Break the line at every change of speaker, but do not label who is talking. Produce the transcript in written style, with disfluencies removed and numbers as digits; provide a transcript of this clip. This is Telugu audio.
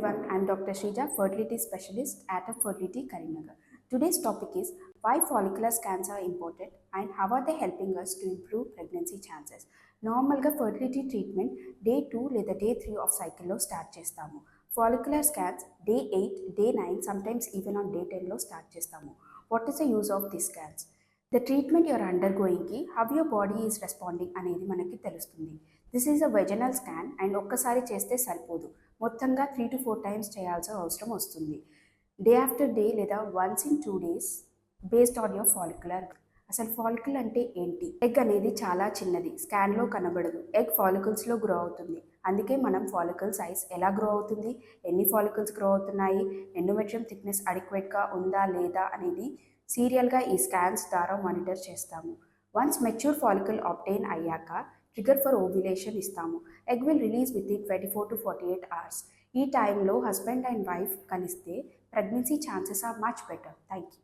everyone, I am Dr. Shrija, fertility specialist at a Fertility Karimnagar. Today's topic is why follicular scans are important and how are they helping us to improve pregnancy chances. నార్మల్గా ఫర్టిలిటీ ట్రీట్మెంట్ డే 2 లేదా డే 3 ఆఫ్ సైకిల్లో స్టార్ట్ చేస్తాము. Follicular scans day 8, day 9, sometimes even on day 10లో స్టార్ట్ చేస్తాము. What is the use of this scans? The treatment you are under గోయింగ్కి how your body is responding అనేది మనకి తెలుస్తుంది. This is a vaginal scan and ఒక్కసారి చేస్తే సరిపోదు, మొత్తంగా 3 to 4 టైమ్స్ చేయాల్సిన అవసరం వస్తుంది. డే ఆఫ్టర్ డే లేదా once in 2 days based on your follicular. అసలు ఫాలికల్ అంటే ఏంటి? ఎగ్ అనేది చాలా చిన్నది, స్కాన్లో కనబడదు. ఎగ్ ఫాలికల్స్లో గ్రో అవుతుంది. అందుకే మనం ఫాలికల్ సైజ్ ఎలా గ్రో అవుతుంది, ఎన్ని ఫాలికల్స్ గ్రో అవుతున్నాయి, ఎండోమెట్రియం థిక్నెస్ అడిక్వేట్గా ఉందా లేదా అనేది సీరియల్గా ఈ స్కాన్స్ ద్వారా మానిటర్ చేస్తాము. వన్స్ మెచ్యూర్ ఫాలికల్ ఆబ్టైన్ అయ్యాక ట్రిగర్ ఫర్ ఓవ్యులేషన్ ఇస్తాము. Egg will release within 24 to 48 hours. ఈ టైంలో హస్బెండ్ అండ్ వైఫ్ కలిస్తే pregnancy chances are much better. Thank you.